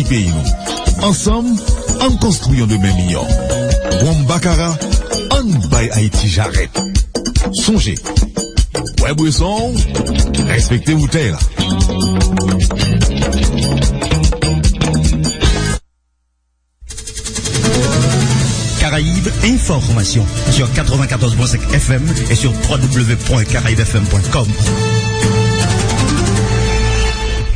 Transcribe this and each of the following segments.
pays nous. Ensemble, en construisant demain meilleur. Wambakara, en bay Haïti j'arrête. Songez. Ouais, Bresson, respectez vous là. Caraïbes Information sur 94.5 FM et sur www.caraibefm.com.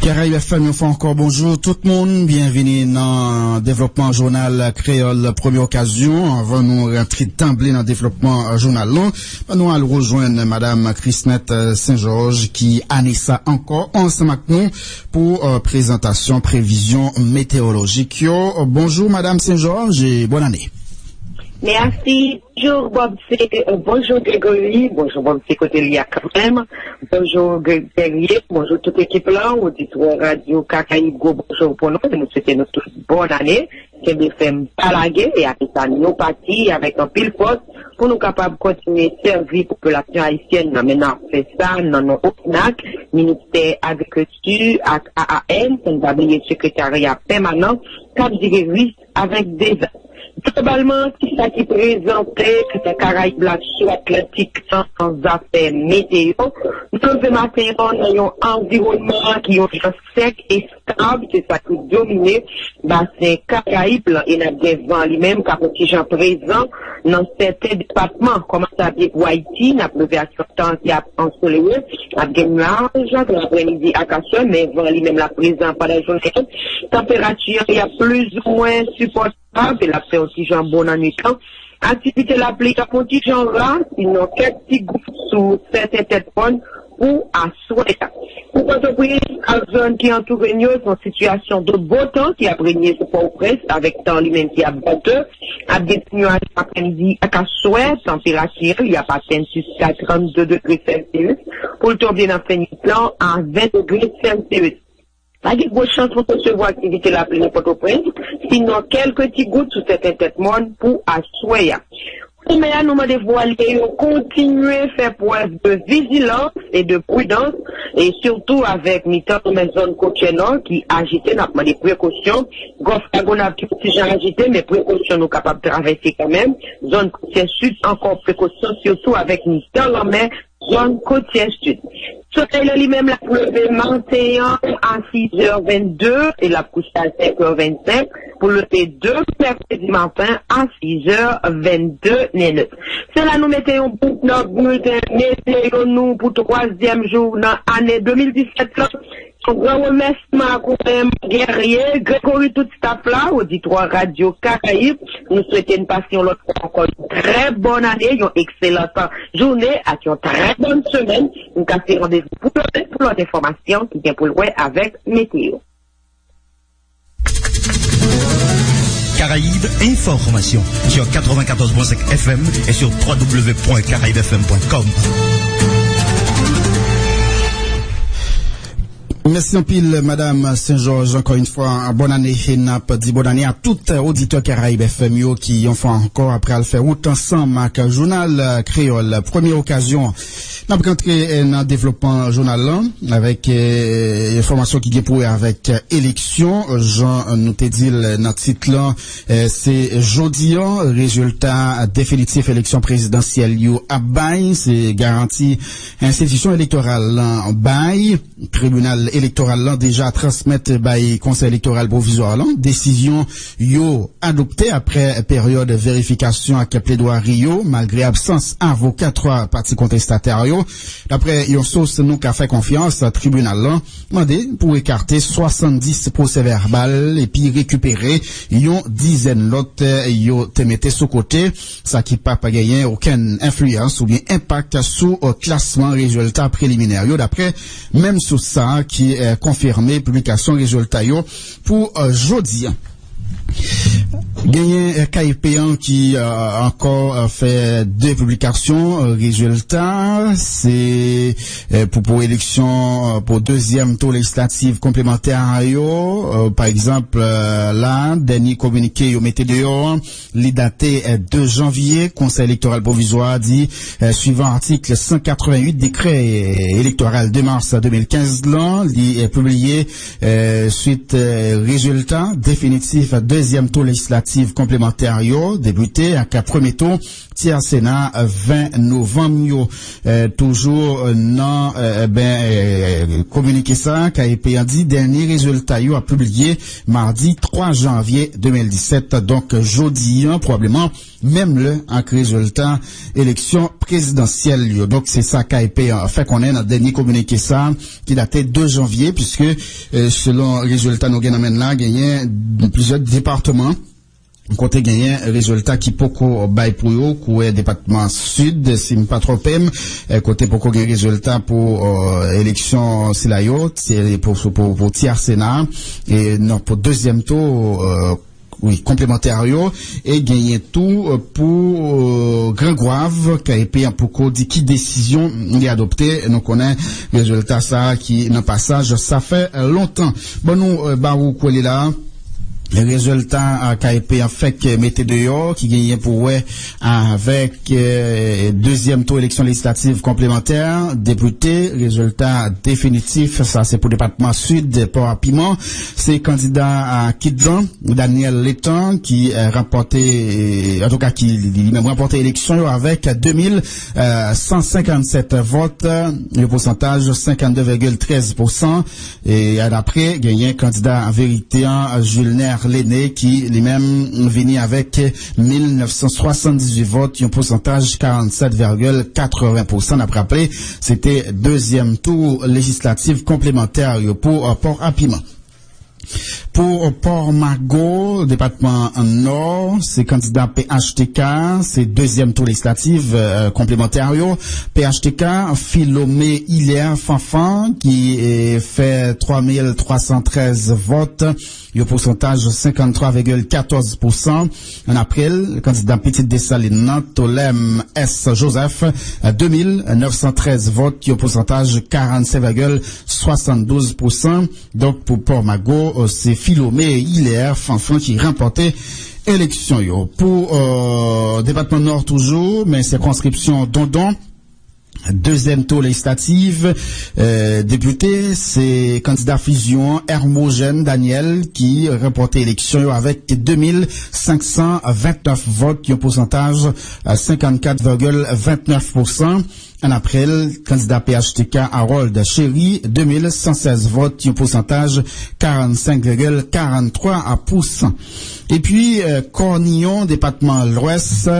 Caraïbes FM, on fait encore bonjour tout le monde, bienvenue dans développement journal créole première occasion. Avant nous rentrer d'emblée dans développement journal long, nous allons rejoindre madame Christnette Saint-Georges qui année ça encore ensemble avec nous pour présentation prévision météorologique. Bonjour madame Saint-Georges et bonne année. Merci. Bonjour Bob C. Bonjour Grégory. Bonjour Bob C. Côté Lia quand même. Bonjour Grégory. Bonjour toute l'équipe là. Auditoire Radio Caraïbes. Bonjour pour nous. Nous souhaitons nous tous bonne année. Que nous faisons palaguer et avec ça nous partis avec un pile force pour nous capables de continuer à servir la population haïtienne. Maintenant, fait ça dans nos OPNAC, ministère Agriculture, AAN, nous avons le secrétariat permanent, Cap Dirigé avec des globalement, c'est ça qui présentait que les Caraïbes sur Atlantique sans affaires météo. Nous devons maintenir un environnement qui est sec et stable, c'est ça qui domine bassin Caraïbes et n'a des vents lui-même car petit gens présents dans certains départements, comme ça pour Haïti, n'a pleuvé à temps qui a ensoleillé, a des nuages, l'après-midi à Cassel, mais vent lui-même la présent par la journée. Température, il y a plus ou moins supportable. Et la fait aussi jambon en nuit. Activité l'applique à contingent là, sinon quelques petits groupes sous certains téléphones ou à souhait. Pour entreprise, à zone qui entoure nous, en situation de beau temps qui a régné sur Port-au-Prince avec temps lui-même qui a batteur, à des nuages après-midi à souhait, température, il y a pas jusqu'à 32 degrés Celsius, pour le tour bien en plan à 20 degrés Celsius. Pas de grosses chances pour recevoir activité la pleine Port-au-Prince, sinon quelques petits gouttes sous certains traitements pour assurer. Mais nous m'avons dévoilé, continuer à faire preuve de vigilance et de prudence, et surtout avec mes zones côtières qui agitaient, nous avons des précautions. Golfe Cagonab, petit gens agités, mais précautions nous capables de traverser quand même. Zone côtière sud, encore précautions, surtout avec dans la mer, zone côtière sud. Soleil lui-même la pleuvé maintenant à 6h22 et la couche à 5h25 pour le T2 mercredi matin à 6h22 minutes. Cela nous mettait un bout de notre bulletin météo nous pour troisième jour dans l'année 2017 là. Un grand remerciement quand même guerrier, Grégory tout staff là, auditoire Radio Caraïbes. Nous souhaitons une passion l'autre encore une très bonne année, une excellente journée, et une très bonne semaine. Nous cassons rendez-vous pour l'autre information qui vient pour le ouais avec météo. Caraïbes Information sur 94.5 FM et sur www.caraibefm.com. Merci en pile, madame Saint-Georges, encore une fois, bonne année, et n'a dit bonne année à tout auditeur Caraïbes FM qui ont fait encore après le faire route ensemble avec le journal créole. Première occasion, nous avons rentré dans le développement journal là, avec information qui est pour avec élection. Jean nous te dit notre titre là, c'est jeudi, résultat définitif élection présidentielle yo à Baye, c'est garanti institution électorale là, Baye, tribunal électoral là déjà transmettre by conseil électoral provisoire là décision yo adoptée après période de vérification avec plaidoirie yo malgré absence avocat trois parties contestataires yo d'après une source nous qui a fait confiance tribunal là demandé pour écarter 70 procès verbal et puis récupérer une dizaine l'autre yo te mettait sous côté ça qui pas gagner aucune influence ou bien impact sur classement résultat préliminaire yo d'après même sous ça qui confirmé publication résultat yo pour jeudi. Gagné KIP1 qui encore fait deux publications. Résultat, c'est pour élection pour deuxième tour législatif complémentaire. Par exemple, là, dernier communiqué au mettez dehors, les daté 2 janvier, Conseil électoral provisoire dit suivant article 188 décret électoral de mars 2015 là, il est publié suite résultat définitif deuxième tour législatif complémentaire débuté à premier tour tiers Sénat 20 novembre toujours non communiqué ça KIP a dit dernier résultat a publié mardi 3 janvier 2017 donc jeudi probablement même le en résultat élection présidentielle donc c'est ça KIP a fait qu'on est dans dernier communiqué ça qui datait 2 janvier puisque selon résultat nous gagnons là gagné plusieurs départements côté gagné résultat qui beaucoup bail pour eux coué département sud si pas trop pem côté beaucoup gagné résultat pour élection Silayo c'est pour tiers Sénat et non pour deuxième tour oui, complémentaire et gagner tout pour Gringoave KIP pour dit qui décision il est adopté nous connaît résultat ça qui dans passage ça fait longtemps bon nous barou quoi là. Le résultat KIP en fait que mettez dehors qui gagne pour avec deuxième tour élection législative complémentaire député résultat définitif ça c'est pour le département sud Port-à-Piment c'est candidat à Kidjan Daniel Leton qui remporté en tout cas qui lui-même remporté l'élection avec 2157 votes le pourcentage 52,13% et d'après gagné candidat en vérité Julner L'aîné qui lui-même venu avec 1978 votes, un pourcentage 47,80%. Après rappelé, c'était deuxième tour législatif complémentaire pour Port-à-Piment. Pour Port-Margot, département Nord, c'est candidat PHTK, c'est deuxième tour législatif complémentaire. PHTK, Philomé Hilaire Fanfan, qui fait 3313 votes, le pourcentage 53,14%. En april, le candidat Petite Dessalines, Tolem S. Joseph, 2913 votes, le pourcentage 47,72%. Donc pour Port-Margot, c'est Philomé Hilaire Fanfan qui remportait élection. Pour département Nord toujours, mais circonscription Dondon. Deuxième tour législative, député, c'est candidat fusion Hermogène Daniel qui remporté élection avec 2529 votes, qui ont un pourcentage 54,29%. En april, candidat PHTK Harold Chéry, 2116 votes, qui ont un pourcentage 45,43%. Et puis, Cornillon, département l'Ouest,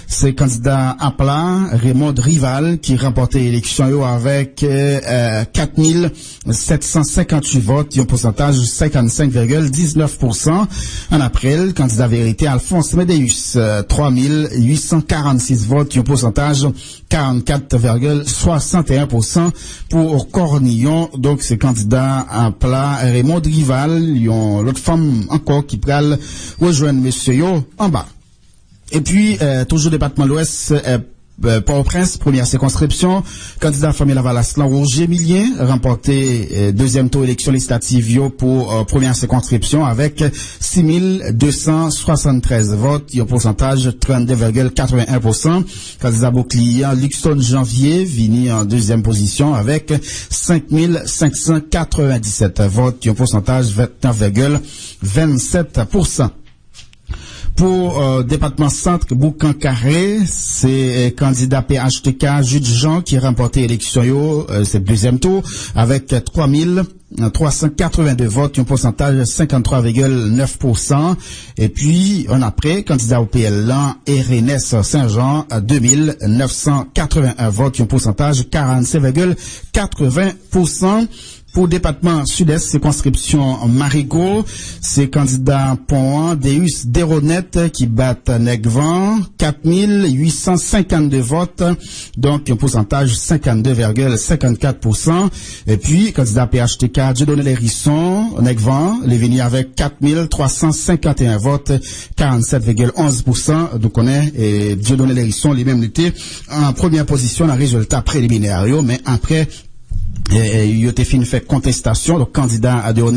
c'est candidat à plat, Raymond Rival, qui remporté l'élection avec 4758 votes, qui ont un pourcentage 55,19%. En april, candidat vérité Alphonse Médéus, 3846 votes, qui ont un pourcentage 44,61% pour Cornillon. Donc, c'est candidat à plat, Raymond Rival, il y a l'autre femme encore qui pral rejoindre monsieur yo en bas. Et puis, toujours département l'Ouest, Port-au-Prince, première circonscription, candidat famille Lavalas, Roger Millien, remporté deuxième tour élection législative pour première circonscription avec 6273 votes, un pourcentage 32,81%. Candidat Bouclier, Luxon Janvier, vini en deuxième position avec 5597 votes, un pourcentage 29,27%. Pour département centre Boucan-Carré, c'est candidat PHTK Jude Jean qui a remporté l'élection c'est deuxième tour avec 3382 votes, un pourcentage 53,9%. Et puis, on après, candidat au PL RNS Saint-Jean, 2981 votes, un pourcentage 47,80%. Pour département sud-est, circonscription Marigot, c'est candidat Pont Deus Deronet qui battent Negvan, 4852 votes, donc un pourcentage 52,54%. Et puis, candidat PHTK, Dieudonné Lérisson, Negvan, les venus avec 4351 votes, 47,11%. Donc on est, Dieudonné Lérisson, les mêmes était en première position dans le résultat préliminaire, mais après, il a fin fait contestation, donc candidat à Deus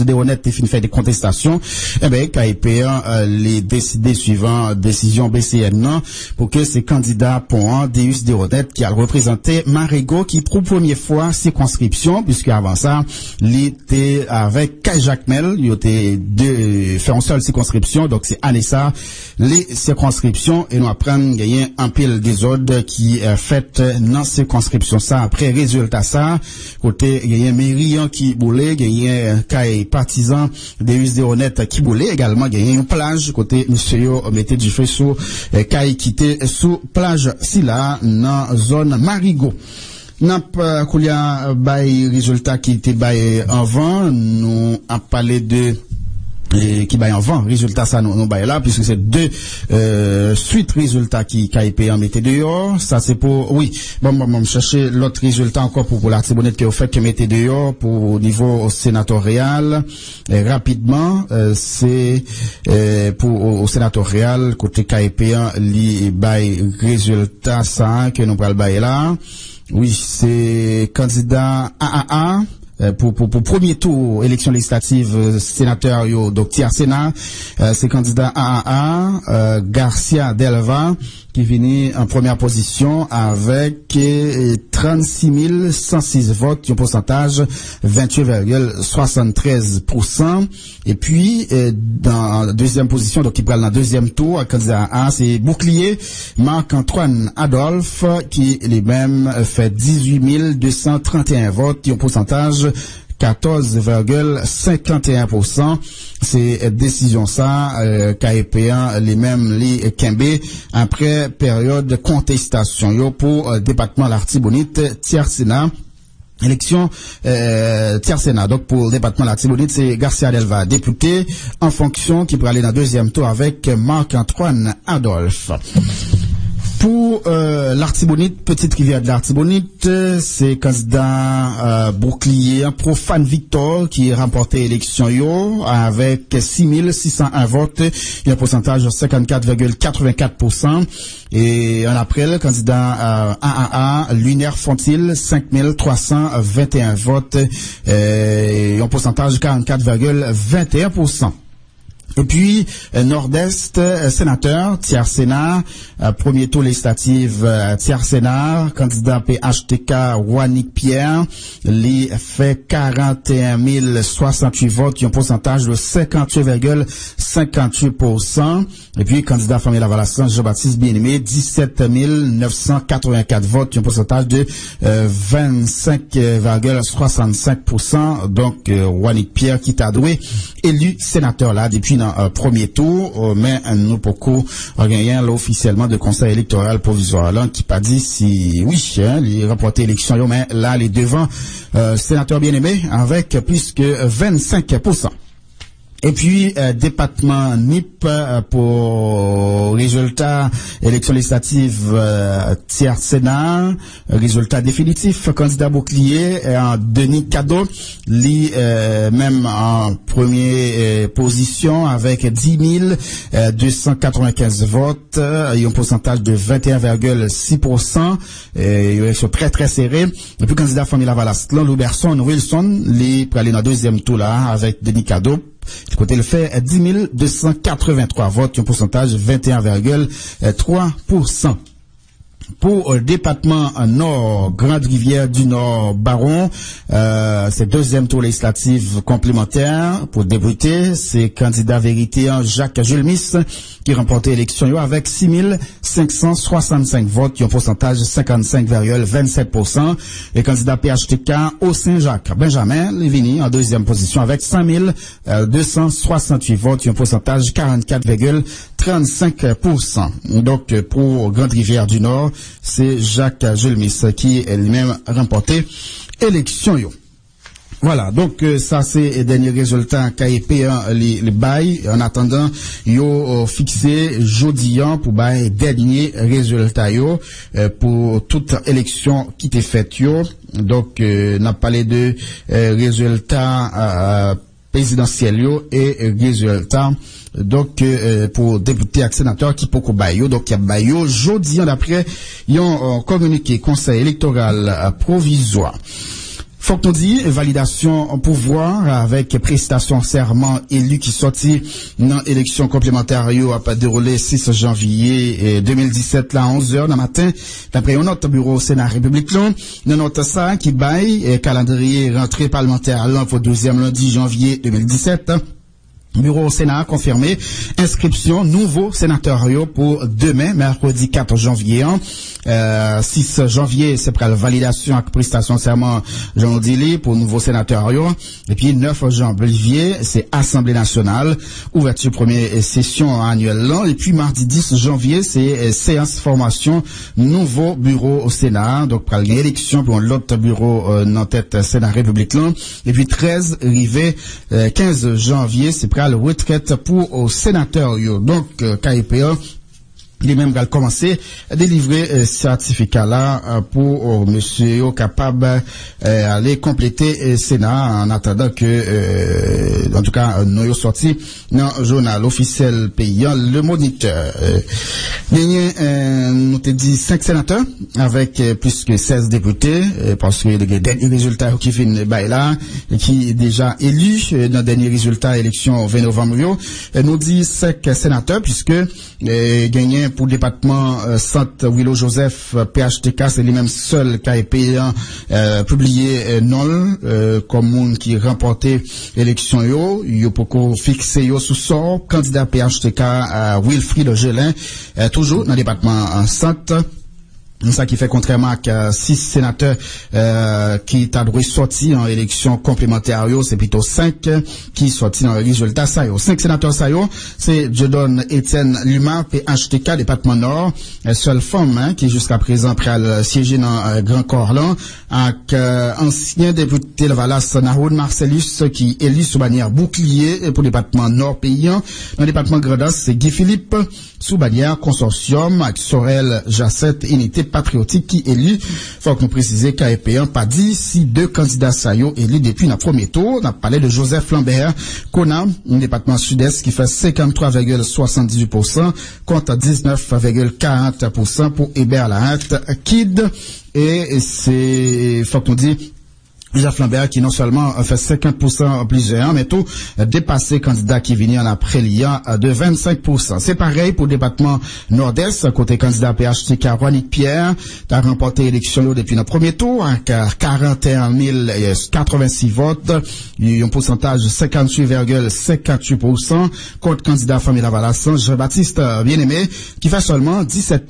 Deronet a fait des contestations, KIPA les décidé suivant décision BCN non, pour que ces candidats pour Deus Deronet qui a représenté Marigot qui pour première fois circonscription, puisque avant ça, il était avec Kai Jacmel, il était fait en seule circonscription, donc c'est année ça, les circonscriptions, et nous apprenons gagner un pile des ordres qui fait dans circonscription ça, après résultat ça, côté il y a Mérian qui boulait, il y a Kai partisan Deus Deronet qui boulait également, il y a une plage côté monsieur mettait du feu sur Kai quitté sous plage si là dans zone Marigot. N'a pas koulia bay résultat qui était bay avant, nous a parlé de qui baille en vent, résultat ça nous baille là, puisque c'est deux suite résultats qui KIP en mettait dehors, ça c'est pour, oui, bon, chercher l'autre résultat encore pour l'Artibonite qui est au fait que mettez dehors pour au niveau sénatorial, rapidement, c'est pour au sénatorial, côté KIP li baille résultat ça que nous pral baille là, oui, c'est candidat AAA, pour premier tour élection législative sénateur donc tiers sénat, c'est candidat AAA Garcia Delva qui finit en première position avec 36 106 votes, un pourcentage 28,73%. Et puis dans la deuxième position, donc qui prend dans le deuxième tour, candidat A, c'est Bouclier Marc-Antoine Adolphe qui lui-même fait 18 231 votes, un pourcentage 14,51%. C'est décision ça, KIP1, les mêmes, les Kembe, après période de contestation, yo, pour département l'Artibonite, tiers sénat. Élection tiers sénat. Donc pour le département de l'Artibonite, c'est Garcia Delva, député, en fonction, qui pourrait aller dans le deuxième tour avec Marc-Antoine Adolphe. Pour l'Artibonite, petite rivière de l'Artibonite, c'est candidat Bouclier Profane Victor qui remporté l'élection yo avec 6601 votes, il y a un pourcentage de 54,84%. Et en après, le candidat AAA Lunaire Fontil 5321 votes, et un pourcentage de 44,21%. Et puis, Nord-Est, sénateur, tiers sénat, premier tour législatif, tiers sénat, candidat PHTK, Wanik Pierre, lui fait 41 068 votes, un pourcentage de 58,58%. Et puis, candidat Famille Lavalassan, Jean-Baptiste Bien-Aimé, 17 984 votes, un pourcentage de 25,65%. Donc, Wanik Pierre qui t'a doué, élu sénateur là, depuis premier tour, mais nous beaucoup gagné là officiellement de conseil électoral provisoire là qui pas dit si oui il remporté élection mais là les devant sénateur Bien-Aimé avec plus que 25%. Et puis, département NIP pour résultat élection législative tiers sénat, résultat définitif, candidat Bouclier en Denis Cadeau, lui même en première position avec 10 295 votes, et un pourcentage de 21,6%, une élection très très serrée. Et puis candidat Famille Lavalaslan, Louberson Wilson, lui pour aller dans le deuxième tour là avec Denis Cadeau. Du côté, le fait 10 283 votes, un pourcentage de 21,3%. Pour le département Nord, Grande Rivière du Nord, Baron, c'est deuxième tour législatif complémentaire. Pour débuter, c'est candidat vérité Jacques Julmis qui remportait l'élection avec 6 565 votes, un pourcentage de 55,27%. Et candidat PHTK au Saint-Jacques, Benjamin Lévini en deuxième position avec 5 268 votes, un pourcentage de 44,35%. Donc, pour Grande Rivière du Nord, c'est Jacques Julmis qui est lui-même remporté élection yo. Voilà, donc ça c'est dernier résultat KIP les bails en attendant yo fixé jeudi pour bail dernier résultat yo pour toute élection qui était faite yo. Donc n'a parlé de résultats présidentiels yo et résultats donc pour député et sénateur qui pour bail donc il y a bail jeudi d'après yon communiqué conseil électoral provisoire. Faut qu'on dit validation en pouvoir avec prestation serment élu qui sorti dans élection complémentaire a déroulé 6 janvier 2017 là 11h dans matin d'après notre bureau Sénat République là notre ça qui bail calendrier rentrée parlementaire là pour 2e lundi janvier 2017. Bureau Sénat a confirmé inscription nouveau sénateur pour demain, mercredi 4 janvier. 6 janvier, c'est pour la validation avec prestation serment Jean Dili pour nouveau sénateur. Et puis 9 janvier, c'est Assemblée nationale, ouverture première session annuelle. Et puis mardi 10 janvier, c'est séance formation nouveau bureau au Sénat. Donc pour l'élection pour l'autre bureau en tête Sénat République. Et puis 13 rivé 15 janvier, c'est pour la retraite pour aux sénateurs. Donc, KIPA, il est même commencé à délivrer certificat là pour monsieur capable aller compléter Sénat en attendant que en tout cas nous sorti dans le journal officiel payant le Moniteur. Nous te dit 5 sénateurs avec plus que 16 députés parce que le dernier résultat qui fait là qui est déjà élu dans le dernier résultat élection 20 novembre nous dit 5 sénateurs puisque gagné pour le département Saint-Willow Joseph PHTK, c'est lui-même seul qui a été publié non comme monde qui remporté l'élection yo pour fixer yo sous sort candidat PHTK Wilfried Gelin toujours dans le département Saint. Ça qui fait contrairement à 6 sénateurs qui t'a dû sortir en élection complémentaire, c'est plutôt 5 qui sortent dans le résultat ça yo. 5 sénateurs ça yo, c'est Jodon Etienne Luma PHTK département Nord, seule femme qui jusqu'à présent pral siéger dans Grand Corps là, avec ancien député Valas Nahoud Marcellus qui élu sous bannière bouclier pour le département Nord paysan. Dans le département Gredas, c'est Guy Philippe sous bannière consortium avec Sorel Jacette unité patriotique qui élu. Faut que nous préciser KIP pas dit si 2 candidats saillants élus depuis le premier tour. On a parlé de Joseph Lambert, Kona, un département sud-est qui fait 53,78% contre 19,40% pour Hébert Lahatte Kid. Et c'est, faut qu'on dit, Joseph Lambert qui non seulement fait 50% plusieurs, mais tout dépassé candidat qui vient en après l'IA de 25%. C'est pareil pour le département nord-est, côté candidat PHTK Ronick Pierre, t'as remporté l'élection depuis le premier tour, avec 41 086 votes, un pourcentage de 58,58%, contre candidat Famille Lavalassan, Jean-Baptiste Bien-Aimé, qui fait seulement 17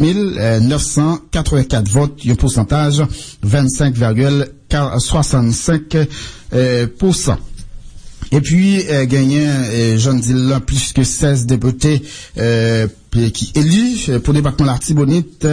984 votes, un pourcentage 25,65%. Et puis, gagné, j'en dis là, plus que 16 députés, qui élu pour le département l'Artibonite,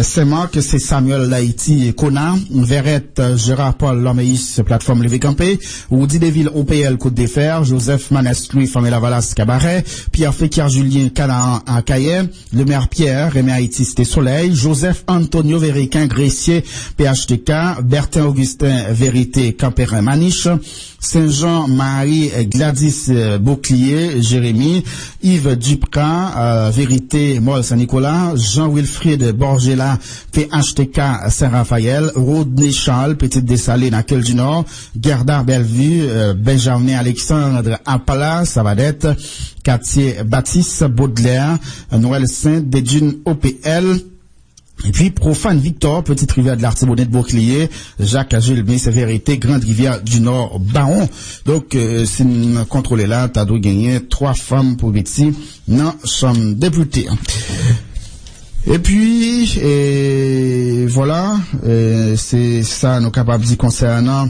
c'est Marc, c'est Samuel Laïti et Kona, Verrette, Gérard Paul Loméis, plateforme Lévé Campé, ou Dideville OPL Côte des Fers, Joseph Manestri, Famille Valas Cabaret, Pierre Féquier Julien Canaan en Caillet, le maire Pierre, Rémy Haïti Cité Soleil, Joseph Antonio Vériquin Gressier, PHTK, Bertin Augustin Vérité Campérin Maniche, Saint-Jean-Marie Gladys Bouclier, Jérémy, Yves Duprat, Vérité Moll Saint-Nicolas, Jean-Wilfried Borgela, PHTK Saint-Raphaël, Rodney Charles, Petite Dessalines à Quel du Nord, Gerdard Bellevue, Benjamin Alexandre Appala, Savadette, Quartier Baptiste Baudelaire, Noël Saint, Dédune OPL, et puis, Profane Victor, Petite Rivière de l'Artibonite Bouclier, Jacques Gilbert, Sévérité, Grande Rivière du Nord, Baron. Donc, si nous contrôlons là, t'as dû gagner 3 femmes pour Betty, non, sommes députés. Et puis, voilà, c'est ça, nous capables de dire concernant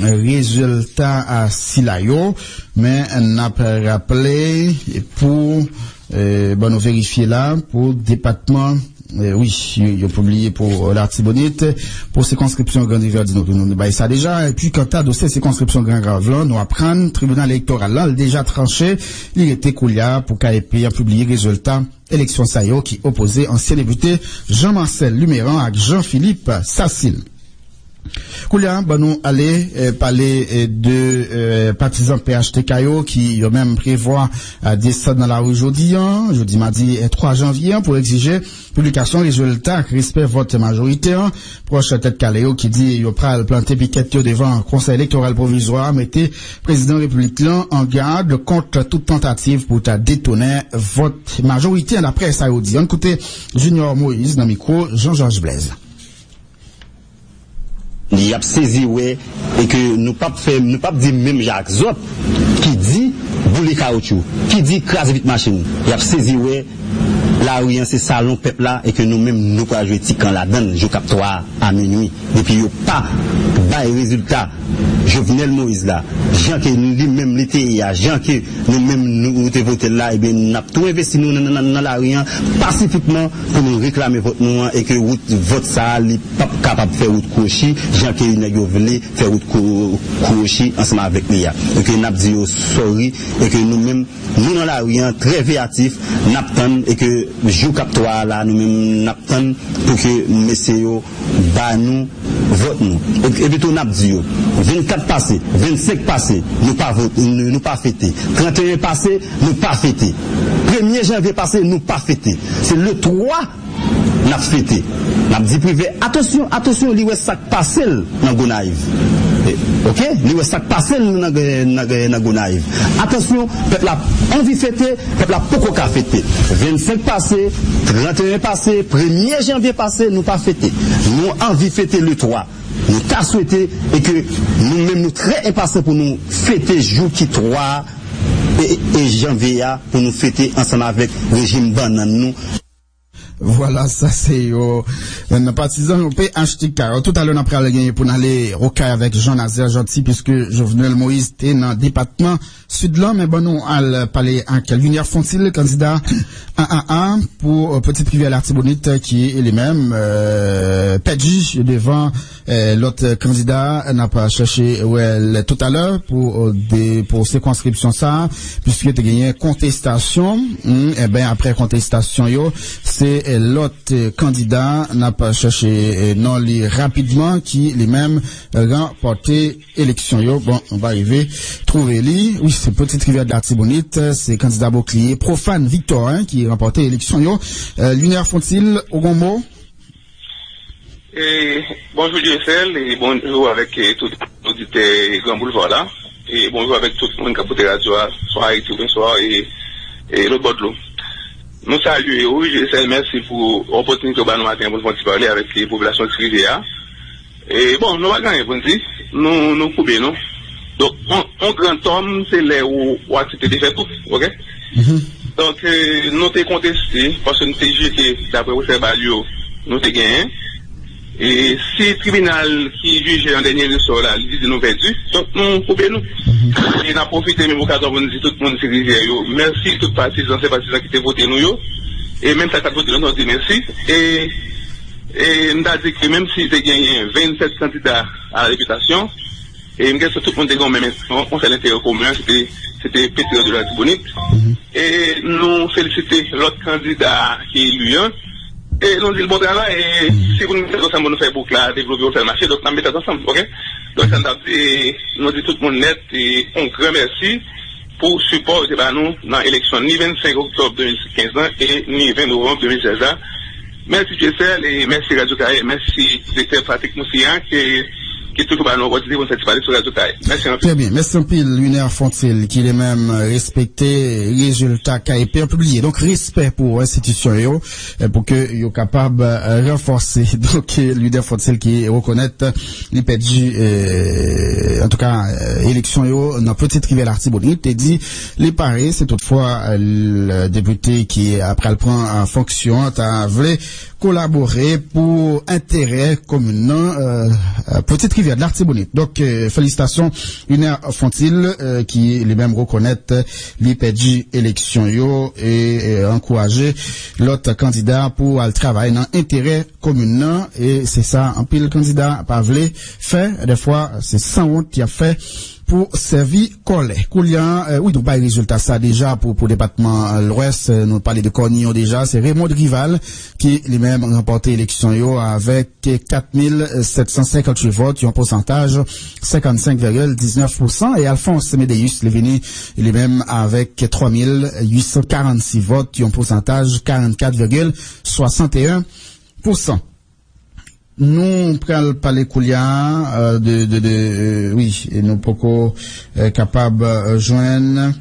résultat à Silayo, mais on a rappelé pour, nous vérifier là, pour département oui, il a publié pour l'Artibonite, pour circonscription Grande Rivière du Nord, nous baillons ça déjà, et puis quant à dossier circonscription Grand Gravelin, nous apprenons, tribunal électoral là, déjà tranché, il était Koulia pour KEP a publié résultat élection Sayo qui opposait ancien député Jean-Marcel Luméran à Jean-Philippe Sassil. Koulia, nous allons parler de partisans PHTK qui ont même prévoit descendre dans la rue jeudi mardi 3 janvier pour exiger publication résultat respect vote majoritaire. Proche tête Caléo qui dit yo pral planter piquette devant conseil électoral provisoire, mettez président républicain en garde contre toute tentative pour détourner vote majoritaire d'après ça dit. On écoute Junior Moïse dans micro Jean-Georges Blaise. Il a saisi ouais et que nous pas dire même Jacques Zop qui dit bouler caoutchouc qui dit crase vite machine il a saisi ouais la rien c'est salon peuple là et que nous même nous pas jouer petit quand la donne je capte à minuit depuis yo pas bail résultat Jovenel Moïse là Jean que lui même l'été Jean que nous même nous te voter là et bien n'a tout investi nous dans la rien pacifiquement pour nous réclamer votre nom et que vote ça li pas capable faire route Kouchi Jean que nèg yo voulait faire route Kouchi ensemble avec lui et que n'a dit sorry et que nous même nous dans la rien très véatif n'attend et que jou captoire là nous même n'attend pour que messieurs ba nous vote nous et puis tout n'a dit 24 passé 25 passé nous pas vote nous pas fêter 31 passé nous pas fêter 1er janvier passé nous pas fêter c'est le 3 n'a fêté n'a dit privé attention li wè ça passé dans Gonaïve. OK, li wè ça passé dans Gonaïve. Attention, peuple la envie fêter, peuple la poko ka fêter. 25 passé, 31 passé, 1er janvier passé, nous pas fêter. Nous envie fêter le 3. Nous t'a souhaité et que nous même nous très impatients pour nous fêter jour qui 3 et janvier pour nous fêter ensemble avec régime banane nous. Voilà, ça c'est un partisan au PHTK. Tout à l'heure, après aller pour aller au cas avec Jean-Nazaire Gentil, puisque Jovenel Moïse était dans le département sud-là, mais bon, nous allons parler avec Lumière Fontil, candidat 1 pour Petite Rivière l'Artibonite, qui est les mêmes, Pedji devant l'autre candidat, n'a pas cherché tout à l'heure pour circonscription ça, puisqu'il y a gagné contestation, et bien après contestation, c'est l'autre candidat n'a pas cherché non li rapidement qui les mêmes remporté élection bon on va arriver trouver lui oui c'est Petite Rivière de l'Artibonite c'est candidat bouclier profane Victor qui remporté élection Lunaire Fontil au bon mot bonjour JSL et bonjour avec tout l'auditeur Grand Boulevard là et bonjour avec tout le monde qui a porté radio soit Haïti bonsoir et l'autre bord de l'eau. Nous saluons, oui, je merci pour l'opportunité de nous matin pour parler avec les populations de Rivière. Et bon, nous allons gagner pour nous dire, nous couper, non? Donc, un grand homme, c'est là où accepter de faire tout, ok? Donc, nous t'es contesté, parce que nous t'es jeté, d'après vous, c'est Balio, nous t'es gagné. Et si le tribunal qui juge en dernier ressort là, il dit nous perdus, donc nous coupons nous. Et nous avons profité même au cas où nous dit tout le monde c'est Rivière. Merci tout partisans, c'est partisans qui ont voté nous. Et même ça, voté nous, nous dit merci. Et nous avons dit que même si j'ai gagné 27 candidats à la réputation, et nous avons tout le monde a même on fait l'intérêt commun, c'était Pétir de l'Artibonite. Et nous félicitons l'autre candidat qui est élu. Et nous disons bon travail, et si vous nous mettez ensemble, nous faisons boucle là, développer au marché, donc nous mettons ensemble, ok? Donc ça nous dit tout le monde net, et un grand merci pour support de nous dans l'élection ni 25 octobre 2015 et ni 20 novembre 2016. Merci JSL et merci Radio Kaye, merci directeur Patrick Moussian qui est toujours nous opportunité pour nous parler sur Radio Kaye. Merci un peu. Très bien, merci un peu Lunaire Fontil qui est même respecté résultat KEP publié. Donc respect pour l'institution pour que yo capable renforcer. Donc Lunaire Fontil qui reconnaît les PDG en tout cas élection dans Petite Rivière l'Artibonite et dit les paris c'est toutefois le député qui après le prend en fonction a voulu collaborer pour intérêt commun Petite Rivière privé de l'Artibonite. Donc, félicitations, une Fontil, qui les-mêmes reconnaître l'IPJ élection yo et encourager l'autre candidat pour aller travailler dans l'intérêt commun. Et c'est ça, un pile candidat Pavlé fait, des fois, c'est sans honte qui a fait pour servir Collet. Koulian, oui, nous pas les résultats ça déjà pour département l'Ouest, nous parlons de Cornillon déjà, c'est Raymond Rival qui lui-même remporté l'élection yo avec 4758 votes, un pourcentage 55,19%, et Alphonse Medeius venu lui-même avec 3846 votes, un pourcentage 44,61%. Nous prenons parler Koulian oui, et nous pouvons capable joindre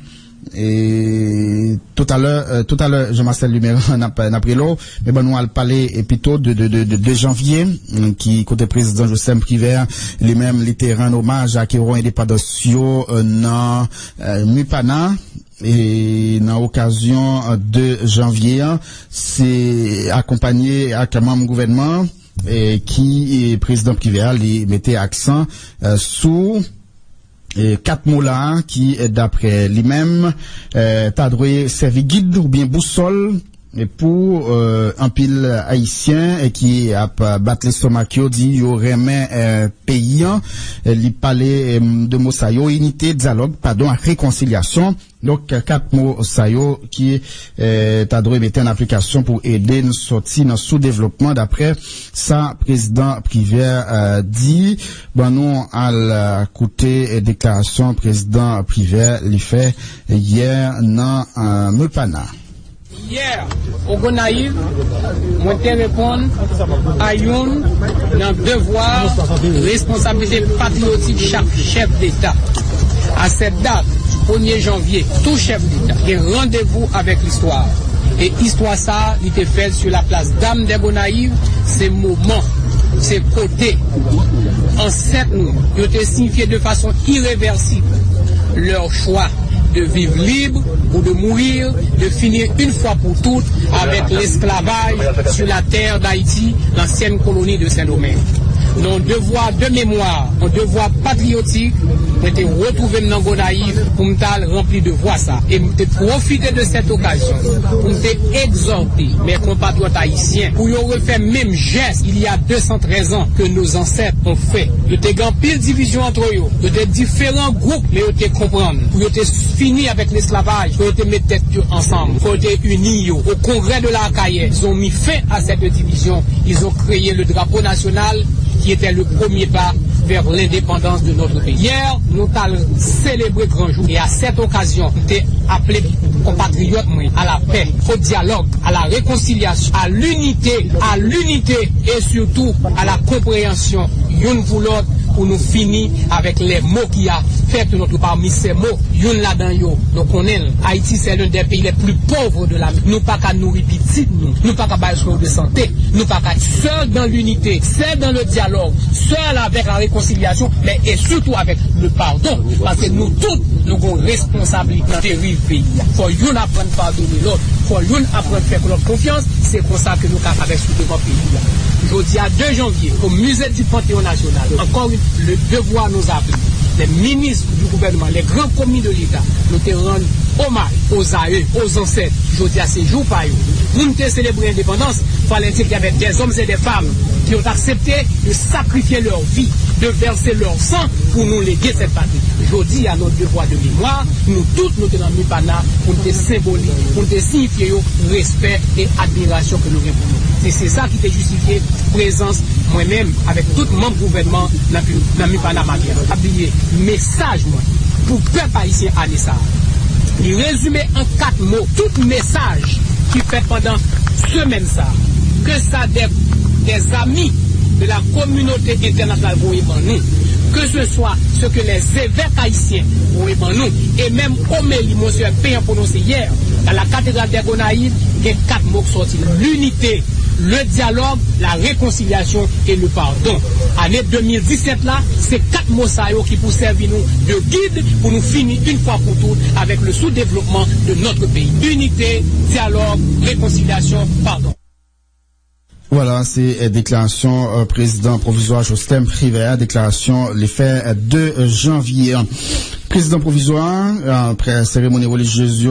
et tout à l'heure Jean-Marcel Luméran n'a pris l'eau, mais bon nous allons parler plutôt de janvier qui côté président Joseph Privé lui-même les terrains hommage à qui auront indépendance dans Mupana. Et dans l'occasion de janvier, c'est accompagné avec un membre gouvernement qui est président privé, il mettait accent sous quatre mots là qui d'après lui-même t'a droit servi guide ou bien boussole et pour un pile haïtien et qui a battu l'estomac qui dit yo remet paysan li parler de mots ça yo unité dialogue pardon réconciliation. Donc quatre mots ça yo qui t'a droit mettre en application pour aider nous sortir dans sous-développement d'après ça président privé dit bon nous à côté déclaration président privé li fait hier dans Mepana. Hier, au Gonaïve, moi te répondre à une devoir, responsabilité patriotique chaque chef d'État. À cette date, 1er janvier, tout chef d'État a rendez-vous avec l'histoire. Et histoire ça, il était fait sur la place Dame des Gonaïves, c'est moment, c'est côté. En 7 mois, ils ont signifié de façon irréversible leur choix de vivre libre ou de mourir, de finir une fois pour toutes avec l'esclavage sur la terre d'Haïti, l'ancienne colonie de Saint-Domingue. Nos devoirs de mémoire, nos devoirs patriotiques, ont été retrouvés dans Gonaïve pour nous remplir de voix ça. Et nous profiter de cette occasion pour nous exhorter mes compatriotes haïtiens pour y refaire même geste il y a 213 ans que nos ancêtres ont fait. Ils ont eu pile division entre eux, ils ont différents groupes, mais ils ont comprendre. Ils ont fini avec l'esclavage, ils ont mis tête ensemble, ils ont été unis au congrès de la Caille. Ils ont mis fin à cette division, ils ont créé le drapeau national qui était le premier pas vers l'indépendance de notre pays. Hier, nous avons célébré grand jour et à cette occasion, nous avons appelé compatriotes à la paix, au dialogue, à la réconciliation, à l'unité et surtout à la compréhension une pour l'autre pour nous finir avec les mots qui a fait notre parmi ces mots. Yon là-dedans yo, nous connaissons. Haïti c'est l'un des pays les plus pauvres de la. Nous pas qu'à nourrir petit, nous pas qu'à bailler soins de santé, nous pas qu'à être seuls dans l'unité, seuls dans le dialogue, seuls avec la réconciliation, mais et surtout avec le pardon, parce que nous tous nous avons responsabilité dans le pays. Faut yon apprendre à pardonner l'autre, faut yon apprendre à faire notre confiance. C'est pour ça que nous avons avec ce devant pays. Jeudi à 2 janvier, au musée du Panthéon national, encore le devoir nous a pris. Les ministres du gouvernement, les grands commis de l'État, nous te rendent hommage aux aïeux, aux ancêtres. Jeudi à ces jours par eux. Pour nous célébrer l'indépendance, il fallait qu'il y avait des hommes et des femmes qui ont accepté de sacrifier leur vie, de verser leur sang pour nous léguer cette patrie. Jeudi à notre devoir de mémoire, nous tous nous tenons mis pana pour nous symboliser, pour nous signifier le respect et admiration que nous avons pour nous. Et c'est ça qui fait justifier présence moi-même avec tout mon gouvernement dans mi pana matière. Habillé message moi pour peuple haïtien à ça. Il résume en 4 mots tout message qui fait pendant semaine ça que ça des amis de la communauté internationale vont y nous, que ce soit ce que les évêques haïtiens vont y nous, et même Omélie, monsieur Payant prononcé hier, dans la cathédrale des Gonaïves, il y a 4 mots qui sortent. L'unité, le dialogue, la réconciliation et le pardon. Année 2017 là, c'est 4 mots qui pour servir nous de guide pour nous finir une fois pour toutes avec le sous-développement de notre pays. Unité, dialogue, réconciliation, pardon. Voilà, c'est déclaration président provisoire Jostem Rivera, déclaration les faits 2 janvier. Président provisoire, après cérémonie religieuse,